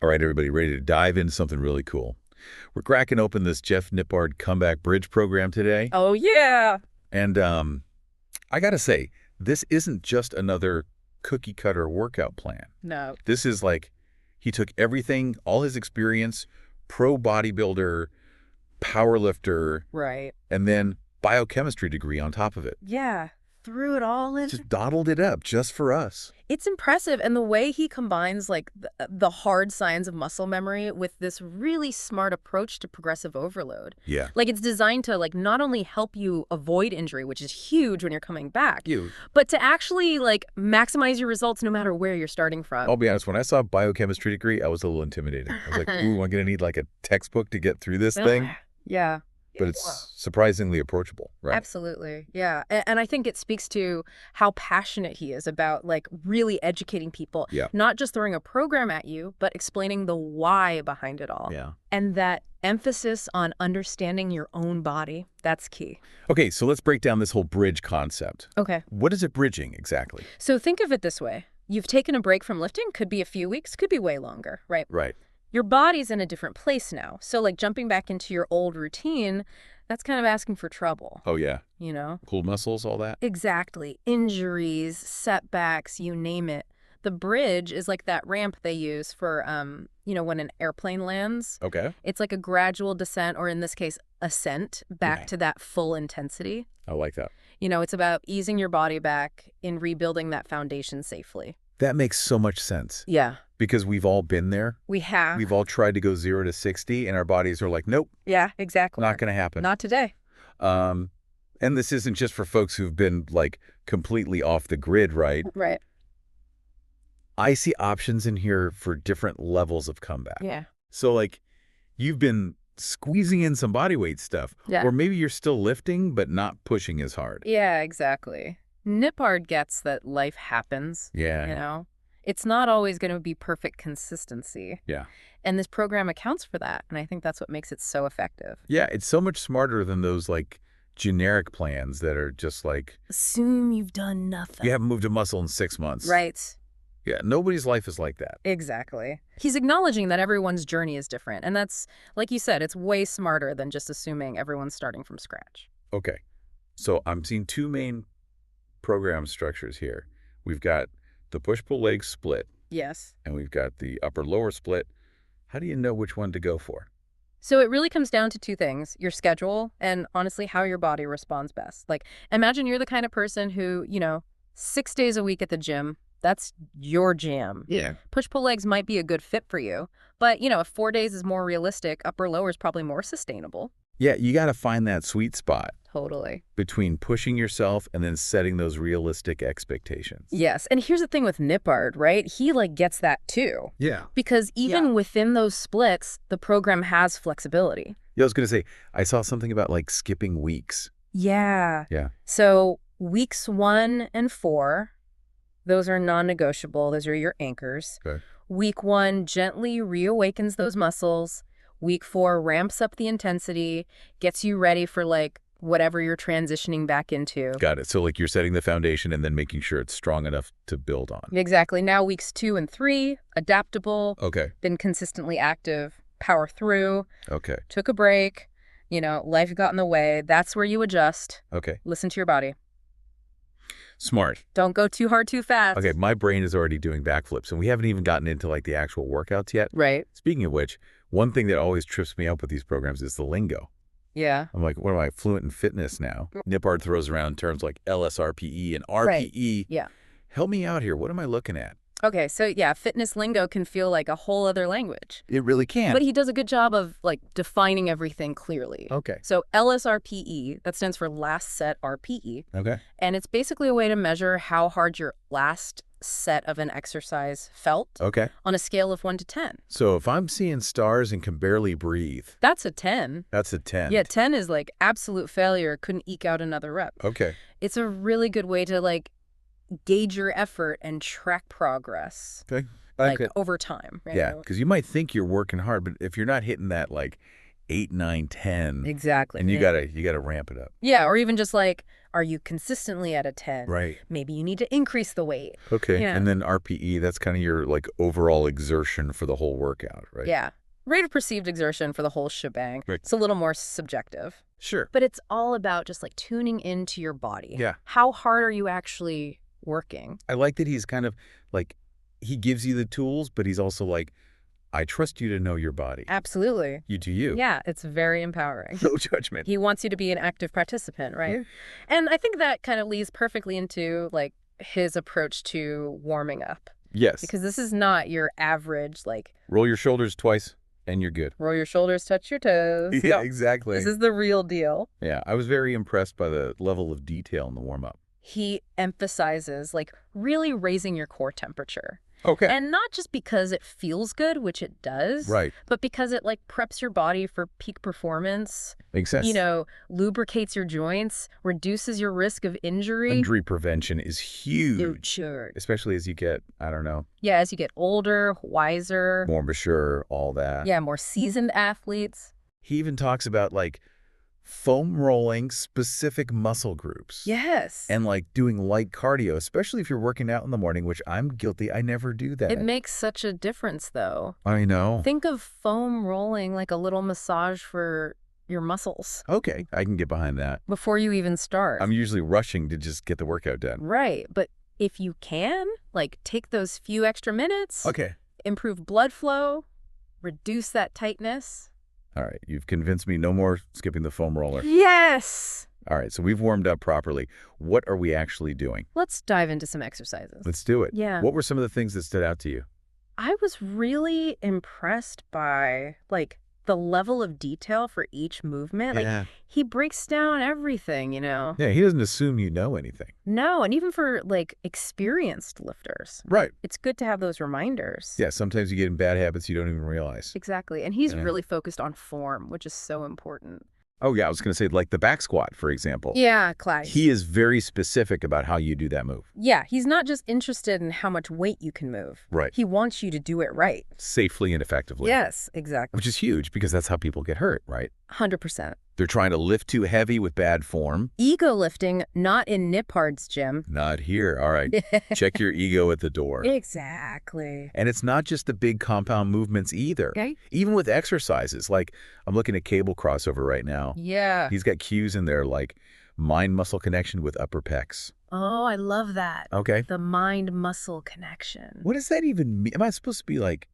All right, everybody, ready to dive into something really cool. We're cracking open this Jeff Nippard Comeback Bridge program today. Oh, yeah. And I got to say, this isn't just another cookie-cutter workout plan. No. This is like he took everything, all his experience, pro bodybuilder, power lifter, Right. and then biochemistry degree on top of it. Yeah. Threw it all in. Just dawdled it up just for us. It's impressive. And the way he combines like the hard science of muscle memory with this really smart approach to progressive overload. Yeah. Like it's designed to like not only help you avoid injury, which is huge when you're coming back, You. but to actually like maximize your results no matter where you're starting from. I'll be honest, when I saw biochemistry degree, I was a little intimidated. I was like, ooh, am I going to need like a textbook to get through this thing? Yeah. But it's surprisingly approachable, right? Absolutely. Yeah. And I think it speaks to how passionate he is about like really educating people, Yeah. not just throwing a program at you, but explaining the why behind it all. Yeah. And that emphasis on understanding your own body, that's key. Okay, so let's break down this whole bridge concept. Okay. What is it bridging exactly? So think of it this way. You've taken a break from lifting, could be a few weeks, could be way longer, right? Right. Your body's in a different place now. So like jumping back into your old routine, that's kind of asking for trouble, Oh, yeah. you know? Pulled muscles, all that? Exactly. Injuries, setbacks, you name it. The bridge is like that ramp they use for, when an airplane lands. Okay. It's like a gradual descent, or in this case, ascent back Yeah. to that full intensity. I like that. It's about easing your body back in rebuilding that foundation safely. That makes so much sense Yeah, because we've all been there. we have. We've all tried to go 0 to 60 and our bodies are like, nope, Yeah, exactly. not going to happen. Not today. And this isn't just for folks who've been like completely off the grid, right? Right. I see options in here for different levels of comeback. Yeah. So like you've been squeezing in some body weight stuff, Yeah. or maybe you're still lifting but not pushing as hard. Yeah, exactly. Nippard gets that life happens. Yeah. It's not always going to be perfect consistency. Yeah. And this program accounts for that. And I think that's what makes it so effective. Yeah, it's so much smarter than those like generic plans that are just like, Assume you've done nothing. you haven't moved a muscle in 6 months. Right. Yeah, nobody's life is like that. Exactly. He's acknowledging that everyone's journey is different. And that's, like you said, it's way smarter than just assuming everyone's starting from scratch. Okay, so I'm seeing two main program structures here. We've got the push-pull-leg split, Yes. and we've got the upper-lower split. How do you know which one to go for? So it really comes down to two things, your schedule and honestly how your body responds best. Like imagine you're the kind of person who, 6 days a week at the gym, that's your jam. Yeah. Push-pull legs might be a good fit for you. But, if 4 days is more realistic, upper-lower is probably more sustainable. Yeah, you got to find that sweet spot Totally. between pushing yourself and then setting those realistic expectations. Yes. And here's the thing with Nippard, right? He gets that too. Yeah. Because even within those splits, the program has flexibility. Yeah, I was going to say, I saw something about like skipping weeks. Yeah. Yeah. So weeks 1 and 4, those are non-negotiable. Those are your anchors. Okay. Week 1 gently reawakens those muscles. Week 4 ramps up the intensity, gets you ready for like whatever you're transitioning back into. Got it. So like you're setting the foundation and then making sure it's strong enough to build on. Exactly. Now weeks 2 and 3, adaptable, Okay. then consistently active, power through, Okay. took a break, life got in the way. That's where you adjust. Okay. Listen to your body. Smart. Don't go too hard too fast. Okay, my brain is already doing backflips, and we haven't even gotten into like the actual workouts yet. Right. Speaking of which, one thing that always trips me up with these programs is the lingo. Yeah. I'm like, what am I, fluent in fitness now? Nippard throws around terms like LSRPE and RPE. Yeah. Help me out here. What am I looking at? Okay, so yeah, fitness lingo can feel like a whole other language. It really can. But he does a good job of like defining everything clearly. Okay. So LSRPE, that stands for last set RPE, Okay. and it's basically a way to measure how hard your last set of an exercise felt Okay. on a scale of 1 to 10. So if I'm seeing stars and can barely breathe, That's a 10. that's a 10. Yeah, 10 is like absolute failure, couldn't eke out another rep. Okay. It's a really good way to like gauge your effort and track progress Okay. like over time. Right? Yeah, because you might think you're working hard, but if you're not hitting that like 8, 9, 10. Exactly. And you gotta ramp it up. Yeah, or even just like, are you consistently at a 10? Right. Maybe you need to increase the weight. Okay. Yeah. And then RPE, that's kind of your like overall exertion for the whole workout, right? Yeah. Rate of perceived exertion for the whole shebang. Right. It's a little more subjective. Sure. But it's all about just like tuning into your body. Yeah. How hard are you actually working? I like that he's kind of like, he gives you the tools, but he's also like, I trust you to know your body. Absolutely. You do you. Yeah, it's very empowering. No judgment. He wants you to be an active participant, right? Yeah. And I think that kind of leads perfectly into like his approach to warming up. Yes. Because this is not your average, like, Roll your shoulders twice and you're good. roll your shoulders, touch your toes. Yeah, No, exactly. this is the real deal. Yeah, I was very impressed by the level of detail in the warm-up. He emphasizes like really raising your core temperature. Okay. And not just because it feels good, which it does, Right. but because it like preps your body for peak performance, Makes sense. you know, lubricates your joints, reduces your risk of injury. Injury prevention is huge. Sure. Especially as you get, I don't know, Yeah, as you get older, wiser. more mature, all that. Yeah, more seasoned athletes. He even talks about like foam rolling specific muscle groups. Yes. And like doing light cardio, especially if you're working out in the morning, which I'm guilty. I never do that. It makes such a difference, though. I know. Think of foam rolling like a little massage for your muscles Okay, I can get behind that. before you even start. I'm usually rushing to just get the workout done. Right. But if you can, like, take those few extra minutes, Okay. improve blood flow, reduce that tightness. All right, you've convinced me no more skipping the foam roller. Yes. All right, so we've warmed up properly. What are we actually doing? Let's dive into some exercises. Let's do it. Yeah. What were some of the things that stood out to you? I was really impressed by, like, the level of detail for each movement. Like, he breaks down everything, you know? Yeah, he doesn't assume you know anything. No, and even for, like, experienced lifters, Right. it's good to have those reminders. Yeah, sometimes you get in bad habits you don't even realize. Exactly. And he's Yeah. really focused on form, which is so important. Oh, yeah, I was going to say like the back squat, for example. Yeah, Clay. He is very specific about how you do that move. Yeah, he's not just interested in how much weight you can move. Right. He wants you to do it right. Safely and effectively. Yes, exactly. Which is huge because that's how people get hurt, right? 100%. They're trying to lift too heavy with bad form. Ego lifting, not in Nippard's gym. Not here. All right. Check your ego at the door. Exactly. And it's not just the big compound movements either. Okay. Even with exercises, like I'm looking at cable crossover right now. Yeah. He's got cues in there like mind-muscle connection with upper pecs. Oh, I love that. Okay. The mind-muscle connection. What does that even mean? Am I supposed to be like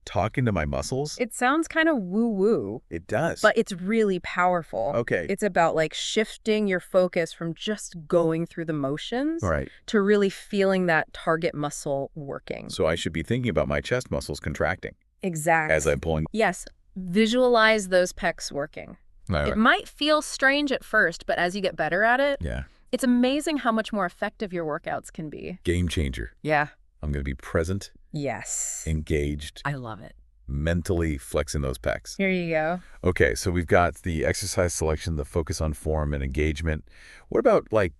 talking to my muscles? It sounds kind of woo-woo, It does. but it's really powerful. Okay. It's about like shifting your focus from just going through the motions All right. to really feeling that target muscle working. So I should be thinking about my chest muscles contracting Exactly. as I'm pulling. Yes. Visualize those pecs working. All right. It might feel strange at first, but as you get better at it, Yeah. it's amazing how much more effective your workouts can be. Game changer. Yeah. I'm going to be present, Yes. engaged, I love it. mentally flexing those pecs. Here you go. Okay, so we've got the exercise selection, the focus on form and engagement. What about like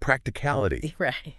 practicality? Right.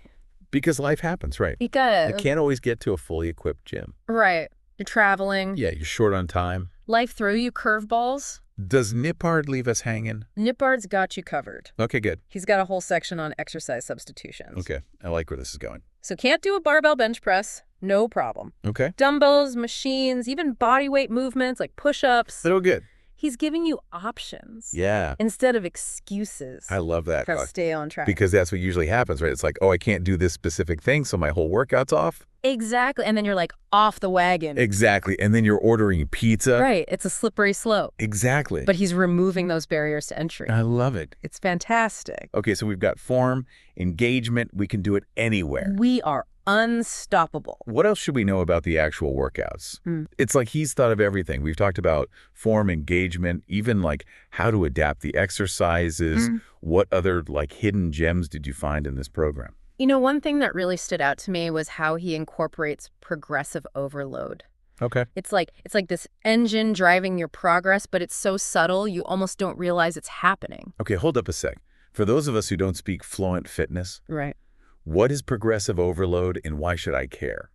Because life happens, right? Because, You can't always get to a fully equipped gym. right. You're traveling. Yeah, you're short on time. Life throw you curveballs. Does Nippard leave us hanging? Nippard's got you covered. Okay, good. He's got a whole section on exercise substitutions. Okay, I like where this is going. So can't do a barbell bench press, no problem. Okay. Dumbbells, machines, even body weight movements like push-ups. Little good. He's giving you options Yeah, instead of excuses I love that. to stay on track. Because that's what usually happens, right? It's like, oh, I can't do this specific thing, so my whole workout's off. Exactly. And then you're like off the wagon. Exactly. And then you're ordering pizza. Right. It's a slippery slope. Exactly. But he's removing those barriers to entry. I love it. It's fantastic. Okay, so we've got form, engagement. We can do it anywhere. We are unstoppable. What else should we know about the actual workouts? It's like he's thought of everything. We've talked about form, engagement, even like how to adapt the exercises. What other like hidden gems did you find in this program? You know, one thing that really stood out to me was how he incorporates progressive overload. Okay. It's like this engine driving your progress, but it's so subtle you almost don't realize it's happening. Okay, hold up a sec. For those of us who don't speak fluent fitness, Right. what is progressive overload and why should I care?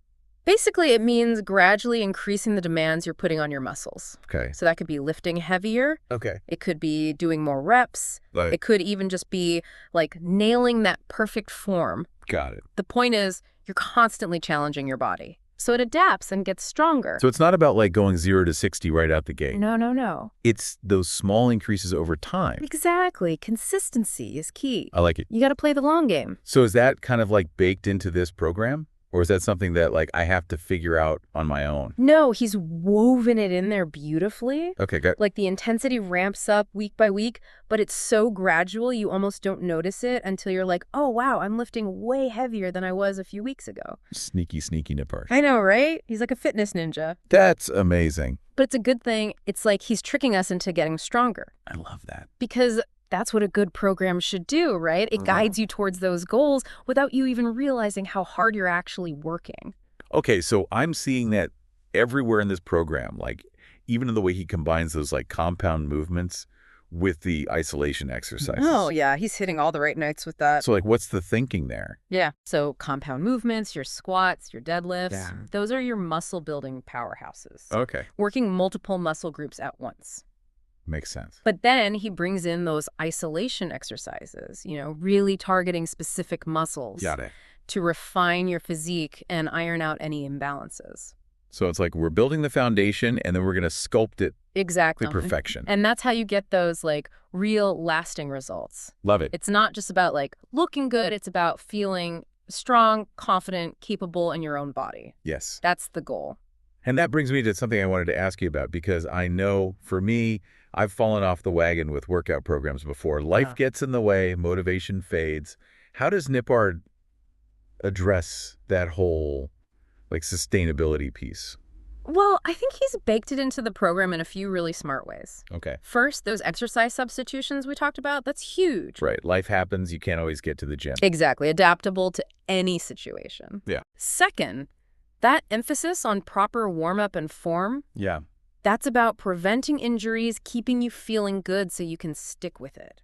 Basically, it means gradually increasing the demands you're putting on your muscles. Okay. So that could be lifting heavier. Okay. It could be doing more reps. Right. It could even just be like nailing that perfect form. Got it. The point is, you're constantly challenging your body. So it adapts and gets stronger. So it's not about like going 0 to 60 right out the gate. No, no, no. It's those small increases over time. Exactly. Consistency is key. I like it. You got to play the long game. So is that kind of like baked into this program? Or is that something that like I have to figure out on my own? No, he's woven it in there beautifully. Okay, good. Like the intensity ramps up week by week, but it's so gradual you almost don't notice it until you're like, oh, wow, I'm lifting way heavier than I was a few weeks ago. Sneaky, sneaky Nippard. I know, right? He's like a fitness ninja. That's amazing. But it's a good thing. It's like he's tricking us into getting stronger. I love that. Because that's what a good program should do, right? It guides you towards those goals without you even realizing how hard you're actually working. Okay, so I'm seeing that everywhere in this program, like even in the way he combines those like compound movements with the isolation exercises. Oh, yeah. He's hitting all the right notes with that. So like what's the thinking there? Yeah. So compound movements, your squats, your deadlifts, those are your muscle building powerhouses. Okay. Working multiple muscle groups at once. Makes sense. But then he brings in those isolation exercises, really targeting specific muscles. Got it. To refine your physique and iron out any imbalances. So it's like we're building the foundation and then we're going to sculpt it Exactly. to perfection. And that's how you get those like real lasting results. Love it. It's not just about like looking good. It's about feeling strong, confident, capable in your own body. Yes. That's the goal. And that brings me to something I wanted to ask you about, because I know for me, I've fallen off the wagon with workout programs before. Life gets in the way, motivation fades. How does Nippard address that whole like sustainability piece? Well, I think he's baked it into the program in a few really smart ways. Okay. First, those exercise substitutions we talked about, that's huge. Right. Life happens. You can't always get to the gym. Exactly. Adaptable to any situation. Yeah. Second, that emphasis on proper warm-up and form, Yeah. that's about preventing injuries, keeping you feeling good so you can stick with it.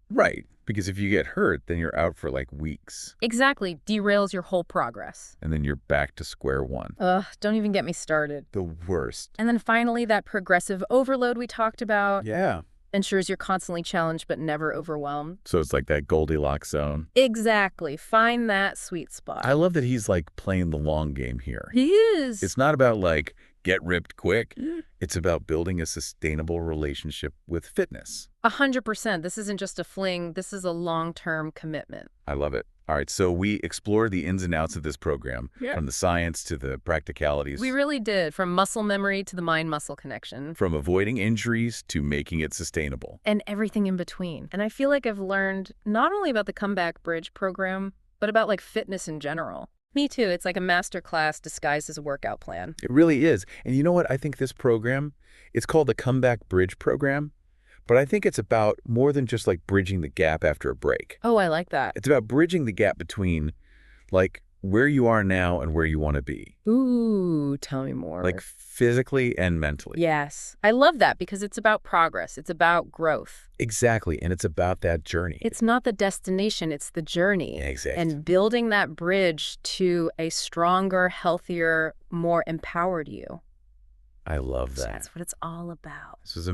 Right. Because if you get hurt, then you're out for like weeks. Exactly. Derails your whole progress. And then you're back to square one. Ugh, don't even get me started. The worst. And then finally, that progressive overload we talked about Yeah. ensures you're constantly challenged but never overwhelmed. So it's like that Goldilocks zone. Exactly. Find that sweet spot. I love that he's like playing the long game here. He is. It's not about like get ripped quick. It's about building a sustainable relationship with fitness. 100%. This isn't just a fling. This is a long-term commitment. I love it. All right, so we explored the ins and outs of this program, from the science to the practicalities. We really did, from muscle memory to the mind-muscle connection. From avoiding injuries to making it sustainable. And everything in between. And I feel like I've learned not only about the Comeback Bridge program, but about like fitness in general. Me too. It's like a master class disguised as a workout plan. It really is. And you know what? I think this program, it's called the Comeback Bridge program, but I think it's about more than just like bridging the gap after a break. Oh, I like that. It's about bridging the gap between like where you are now and where you want to be. Ooh, tell me more. Like physically and mentally. Yes. I love that because it's about progress. It's about growth. Exactly. And it's about that journey. It's not the destination, it's the journey. Exactly. And building that bridge to a stronger, healthier, more empowered you. I love that. So that's what it's all about. This was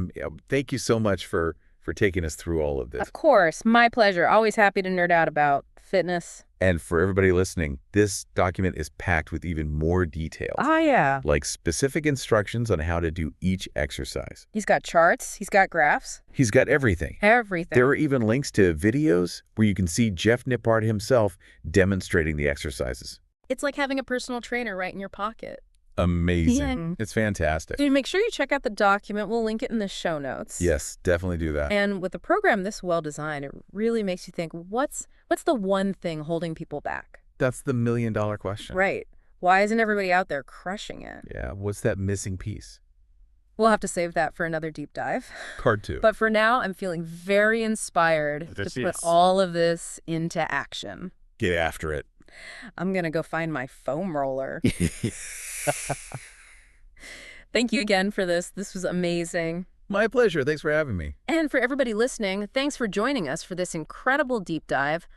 thank you so much for taking us through all of this. Of course. My pleasure. Always happy to nerd out about fitness. And for everybody listening, this document is packed with even more details. Ah, yeah. Like specific instructions on how to do each exercise. He's got charts. He's got graphs. He's got everything. Everything. There are even links to videos where you can see Jeff Nippard himself demonstrating the exercises. It's like having a personal trainer right in your pocket. Amazing. Yeah. It's fantastic. Dude, make sure you check out the document. We'll link it in the show notes. Yes, definitely do that. And with a program this well-designed, it really makes you think, what's the one thing holding people back? That's the million-dollar question. Right. Why isn't everybody out there crushing it? Yeah, what's that missing piece? We'll have to save that for another deep dive. Part 2. But for now, I'm feeling very inspired to put all of this into action. Get after it. I'm going to go find my foam roller. Thank you again for this. This was amazing. My pleasure. Thanks for having me. And for everybody listening, thanks for joining us for this incredible deep dive.